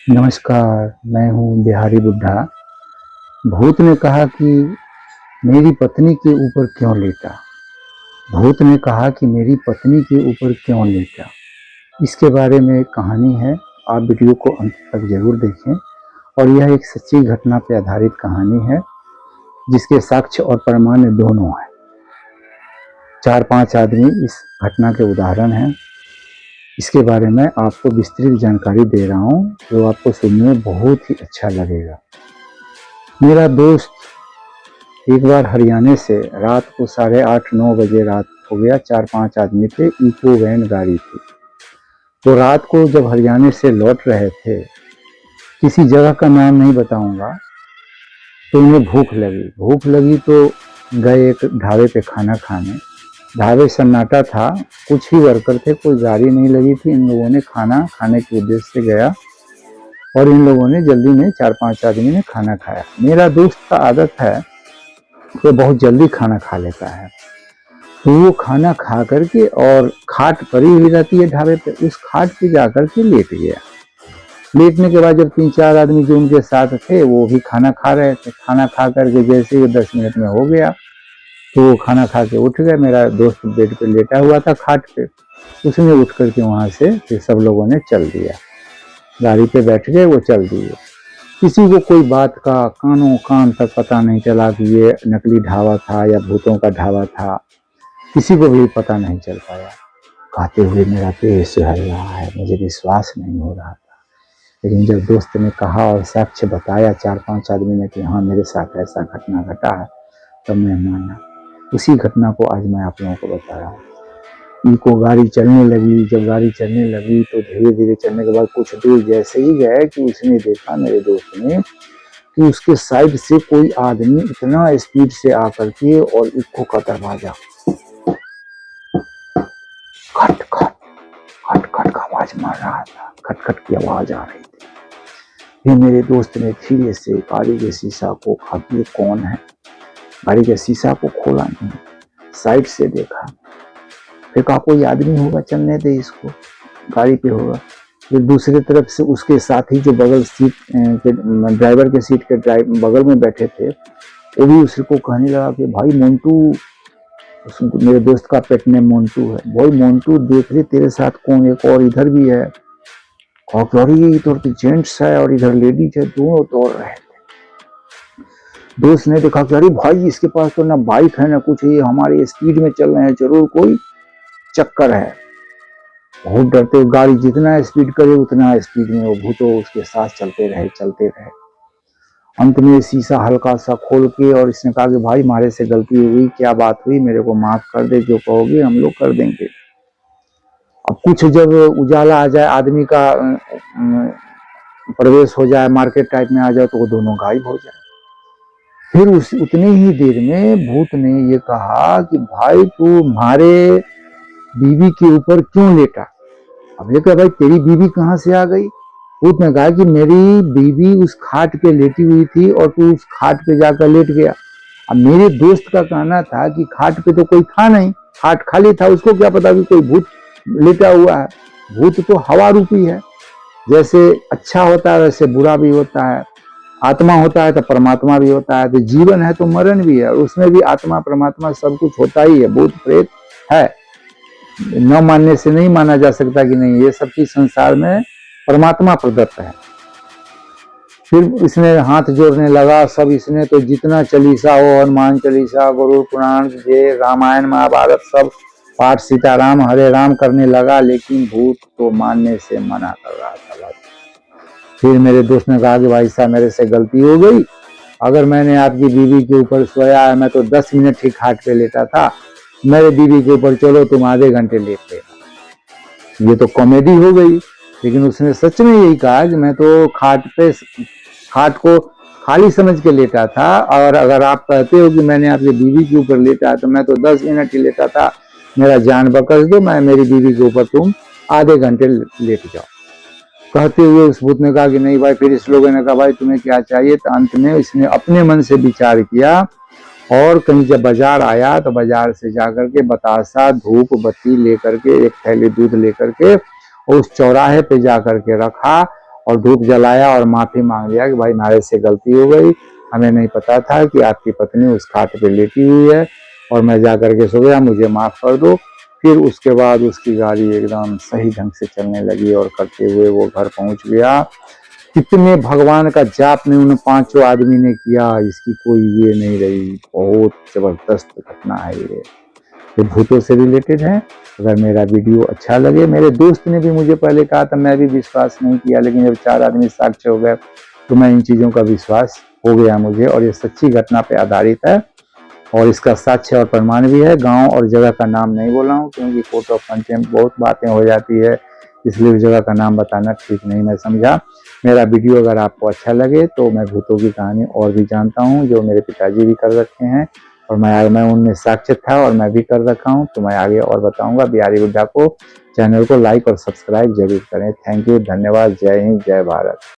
नमस्कार, मैं हूँ बिहारी बुड्ढा। भूत ने कहा कि मेरी पत्नी के ऊपर क्यों लेटा? भूत ने कहा कि मेरी पत्नी के ऊपर क्यों लेटा? इसके बारे में एक कहानी है, आप वीडियो को अंत तक जरूर देखें। और यह एक सच्ची घटना पर आधारित कहानी है, जिसके साक्ष्य और प्रमाण दोनों हैं। 4-5 आदमी इस घटना के उदाहरण हैं। इसके बारे में आपको विस्तृत जानकारी दे रहा हूँ, जो आपको सुनने में बहुत ही अच्छा लगेगा। मेरा दोस्त एक बार हरियाणा से रात को 8:30-9 बजे रात हो गया। 4-5 आदमी थे, इको वैन गाड़ी थी। तो रात को जब हरियाणा से लौट रहे थे, किसी जगह का नाम नहीं बताऊंगा, तो उन्हें भूख लगी तो गए एक ढाबे पे खाना खाने। ढाबे सन्नाटा था, कुछ ही वर्कर थे, कोई गाड़ी नहीं लगी थी। इन लोगों ने खाना खाने के उद्देश्य से गया और इन लोगों ने जल्दी में 4-5 आदमी ने खाना खाया। मेरा दोस्त का आदत है वो बहुत जल्दी खाना खा लेता है, तो वो खाना खा करके और खाट पड़ी हुई रहती है ढाबे पे, उस खाट पे जाकर के लेट गया। लेटने के बाद जब 3-4 आदमी जो उनके साथ थे वो भी खाना खा रहे थे। खाना खा करके जैसे ही 10 मिनट में हो गया तो वो खाना खा के उठ गए। मेरा दोस्त बेड पे लेटा हुआ था खाट पे, उसने उठ करके वहां से फिर सब लोगों ने चल दिया, गाड़ी पे बैठ गए, वो चल दिए। किसी को कोई बात का कानों कान तक पता नहीं चला कि ये नकली ढाबा था या भूतों का ढाबा था, किसी को भी पता नहीं चल पाया। कहते हुए मेरा पेट सिहर रहा है, मुझे विश्वास नहीं हो रहा था। लेकिन जब दोस्त ने कहा और साक्ष्य बताया 4-5 आदमी ने कि हाँ मेरे साथ ऐसा घटना घटा है, तब मैं माना। उसी घटना को आज मैं आप लोगों को बता रहा हूँ। इनको गाड़ी चलने लगी, जब गाड़ी चलने लगी तो धीरे धीरे चलने के बाद कुछ दूर जैसे ही गए कि उसने देखा, मेरे दोस्त ने, कि उसके साइड से कोई आदमी इतना स्पीड से आकर के और इको का दरवाजा खट खट खट खट का आवाज मार रहा था, खट खट की आवाज आ रही थी। फिर मेरे दोस्त ने धीरे से गाड़ी के शीशा को, खाते कौन है, गाड़ी के शीशा को खोला नहीं, साइड से देखा। फिर कहा कोई आदमी होगा, चलने दे इसको, गाड़ी पे होगा। फिर दूसरी तरफ से उसके साथी जो बगल सीट के ड्राइवर के सीट के बगल में बैठे थे, वो भी उसको कहने लगा कि भाई मोन्टू, मेरे दोस्त का पेट नेम मोन्टू है, भाई मोन्टू देख रहे तेरे साथ कौन, एक और इधर भी है। ये तो जेंट्स है और इधर लेडीज है, दोनों दौड़ रहे थे। दोस्त ने देखा कि अरे भाई इसके पास तो ना बाइक है ना कुछ, ये हमारे स्पीड में चल रहे हैं, जरूर कोई चक्कर है। बहुत डरते, गाड़ी जितना स्पीड करे उतना स्पीड में वो भूतो उसके साथ चलते रहे। अंत में शीशा हल्का सा खोल के और इसने कहा कि भाई हमारे से गलती हुई, क्या बात हुई, मेरे को माफ कर दे, जो कहोगे हम लोग कर देंगे। अब कुछ जब उजाला आ जाए, आदमी का प्रवेश हो जाए, मार्केट टाइप में आ जाए, तो वो दोनों गायब हो जाए। फिर उतनी ही देर में भूत ने ये कहा कि भाई तू हमारे बीवी के ऊपर क्यों लेटा? अब ये कहा भाई तेरी बीवी कहाँ से आ गई? भूत ने कहा कि मेरी बीवी उस खाट पे लेटी हुई थी और तू उस खाट पे जाकर लेट गया। अब मेरे दोस्त का कहना था कि खाट पे तो कोई था नहीं, खाट खाली था, उसको क्या पता कि कोई भूत लेटा हुआ है। भूत तो हवा रूपी है, जैसे अच्छा होता है वैसे बुरा भी होता है, आत्मा होता है तो परमात्मा भी होता है, तो जीवन है तो मरण भी है, उसमें भी आत्मा परमात्मा सब कुछ होता ही है। भूत प्रेत है, न मानने से नहीं माना जा सकता कि नहीं, ये सब चीज संसार में परमात्मा प्रदत्त है। फिर इसने हाथ जोड़ने लगा, सब इसने तो जितना चालीसा हो, हनुमान चालीसा, गरुड़ पुराण, ये रामायण महाभारत सब पाठ, सीताराम हरे राम करने लगा, लेकिन भूत को मानने से मना कर रहा था। फिर मेरे दोस्त ने कहा कि भाई साहब मेरे से गलती हो गई, अगर मैंने आपकी बीवी के ऊपर सोया है, मैं तो 10 मिनट ही खाट पे लेटा था, मेरे बीवी के ऊपर चलो तुम आधे घंटे लेट लेना। ये तो कॉमेडी हो गई, लेकिन उसने सच में यही कहा कि मैं तो खाट को खाली समझ के लेटा था, और अगर आप कहते हो कि मैंने आपकी बीवी के ऊपर लेटा तो मैं तो 10 मिनट ही लेटा था, मेरा जान बकस दो, मैं मेरी बीवी के ऊपर तुम आधे घंटे लेट जाओ। कहते हुए उस भूत ने कहा कि नहीं भाई। फिर इस लोगों ने कहा भाई तुम्हें क्या चाहिए? तो अंत में इसने अपने मन से विचार किया और कहीं जब बाजार आया तो बाजार से जाकर के बतासा, धूप बत्ती लेकर के, एक थैली दूध लेकर के उस चौराहे पे जाकर के रखा और धूप जलाया और माफ़ी मांग लिया कि भाई हमारे से गलती हो गई, हमें नहीं पता था कि आपकी पत्नी उस खाट पे लेटी हुई है और मैं जा कर के सो गया, मुझे माफ़ कर दो। फिर उसके बाद उसकी गाड़ी एकदम सही ढंग से चलने लगी और करते हुए वो घर पहुंच गया। कितने भगवान का जाप में उन 5 आदमी ने किया, इसकी कोई ये नहीं रही। बहुत ज़बरदस्त घटना है ये भूतों से रिलेटेड है। अगर मेरा वीडियो अच्छा लगे, मेरे दोस्त ने भी मुझे पहले कहा था, मैं भी विश्वास नहीं किया, लेकिन जब 4 आदमी साक्ष्य हो गए तो मैं इन चीज़ों का विश्वास हो गया मुझे। और ये सच्ची घटना पे आधारित है और इसका साक्ष्य और प्रमाण भी है। गांव और जगह का नाम नहीं बोला हूँ क्योंकि कोर्ट ऑफ कंटेम्प्ट बहुत बातें हो जाती है, इसलिए उस जगह का नाम बताना ठीक नहीं मैं समझा। मेरा वीडियो अगर आपको अच्छा लगे तो मैं भूतों की कहानी और भी जानता हूँ, जो मेरे पिताजी भी कर रखे हैं और मैं उनमें साक्ष्य था और मैं भी कर रखा हूँ, तो मैं आगे और बताऊंगा। बिहारी बुड्ढा को चैनल को लाइक और सब्सक्राइब जरूर करें। थैंक यू, धन्यवाद। जय हिंद, जय भारत।